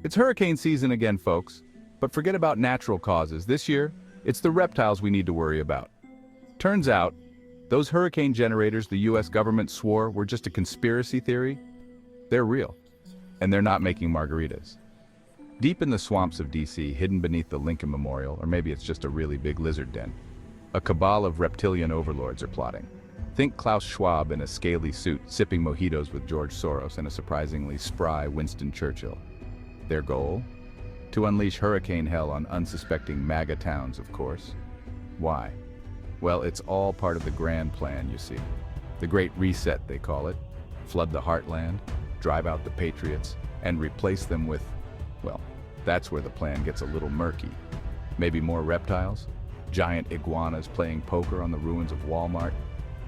It's hurricane season again, folks. But forget about natural causes. This year, it's the reptiles we need to worry about. Turns out, those hurricane generators the US government swore were just a conspiracy theory, they're real. And they're not making margaritas. Deep in the swamps of DC, hidden beneath the Lincoln Memorial, or maybe it's just a really big lizard den, a cabal of reptilian overlords are plotting. Think Klaus Schwab in a scaly suit, sipping mojitos with George Soros and a surprisingly spry Winston Churchill. Their goal? To unleash hurricane hell on unsuspecting MAGA towns, of course. Why? Well, it's all part of the grand plan, you see. The Great Reset, they call it. Flood the heartland, drive out the patriots, and replace them with, well, that's where the plan gets a little murky. Maybe more reptiles? Giant iguanas playing poker on the ruins of Walmart?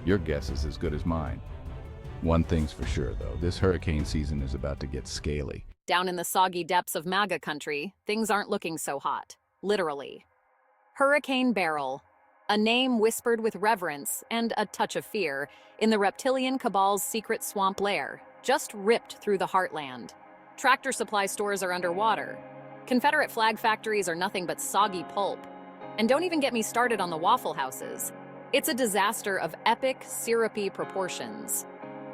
Your guess is as good as mine. One thing's for sure, though, this hurricane season is about to get scaly. Down in the soggy depths of MAGA country, things aren't looking so hot. Literally. Hurricane Beryl, a name whispered with reverence and a touch of fear in the reptilian cabal's secret swamp lair, just ripped through the heartland. Tractor supply stores are underwater. Confederate flag factories are nothing but soggy pulp. And don't even get me started on the Waffle Houses. It's a disaster of epic, syrupy proportions.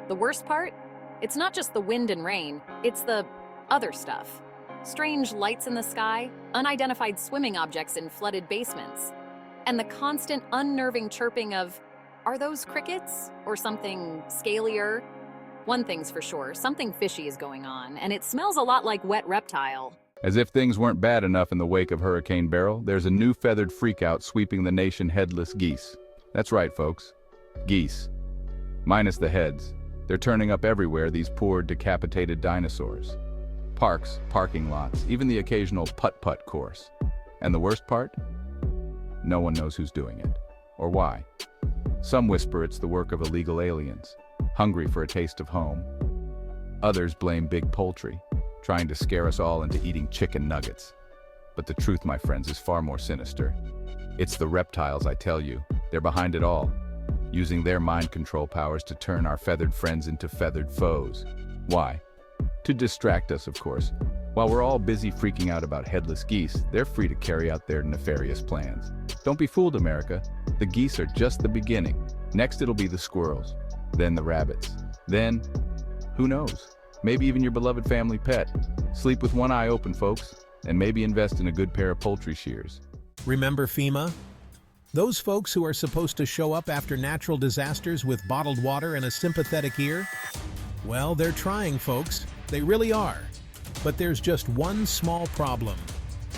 The worst part? It's not just the wind and rain, it's the other stuff. Strange lights in the sky, unidentified swimming objects in flooded basements, and the constant unnerving chirping of, are those crickets? Or something scalier? One thing's for sure, something fishy is going on, and it smells a lot like wet reptile. As if things weren't bad enough in the wake of Hurricane Beryl, there's a new feathered freakout sweeping the nation: headless geese. That's right, folks. Geese. Minus the heads. They're turning up everywhere, these poor, decapitated dinosaurs. Parks, parking lots, even the occasional putt-putt course. And the worst part? No one knows who's doing it, or why. Some whisper it's the work of illegal aliens, hungry for a taste of home. Others blame Big Poultry, trying to scare us all into eating chicken nuggets. But the truth, my friends, is far more sinister. It's the reptiles, I tell you. They're behind it all, using their mind control powers to turn our feathered friends into feathered foes. Why? To distract us, of course. While we're all busy freaking out about headless geese, they're free to carry out their nefarious plans. Don't be fooled, America. The geese are just the beginning. Next it'll be the squirrels, then the rabbits. Then, who knows? Maybe even your beloved family pet. Sleep with one eye open, folks, and maybe invest in a good pair of poultry shears. Remember FEMA? Those folks who are supposed to show up after natural disasters with bottled water and a sympathetic ear? Well, they're trying, folks. They really are. But there's just one small problem.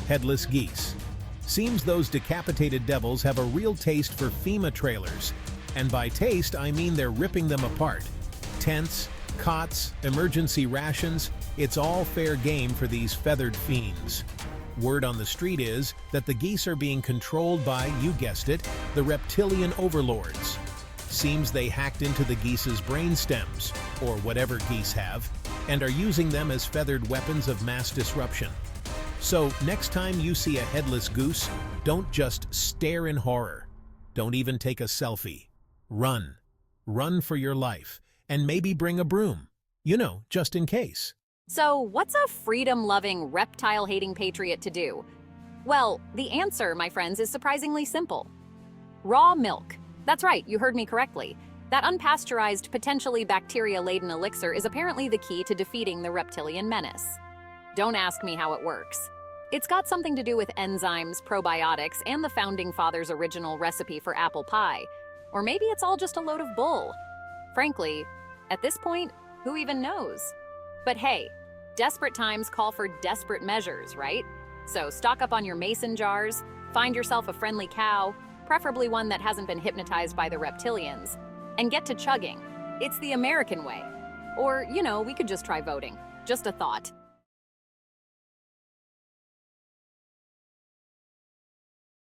Headless geese. Seems those decapitated devils have a real taste for FEMA trailers. And by taste, I mean they're ripping them apart. Tents, cots, emergency rations, it's all fair game for these feathered fiends. Word on the street is that the geese are being controlled by, you guessed it, the reptilian overlords. Seems they hacked into the geese's brain stems, or whatever geese have, and are using them as feathered weapons of mass disruption. So next time you see a headless goose, don't just stare in horror. Don't even take a selfie. Run. Run for your life, and maybe bring a broom. You know, just in case. So, what's a freedom-loving, reptile-hating patriot to do? Well, the answer, my friends, is surprisingly simple. Raw milk. That's right, you heard me correctly. That unpasteurized, potentially bacteria-laden elixir is apparently the key to defeating the reptilian menace. Don't ask me how it works. It's got something to do with enzymes, probiotics, and the Founding Fathers' original recipe for apple pie. Or maybe it's all just a load of bull. Frankly, at this point, who even knows? But hey, desperate times call for desperate measures, right? So stock up on your mason jars, find yourself a friendly cow, preferably one that hasn't been hypnotized by the reptilians, and get to chugging. It's the American way. Or, you know, we could just try voting. Just a thought.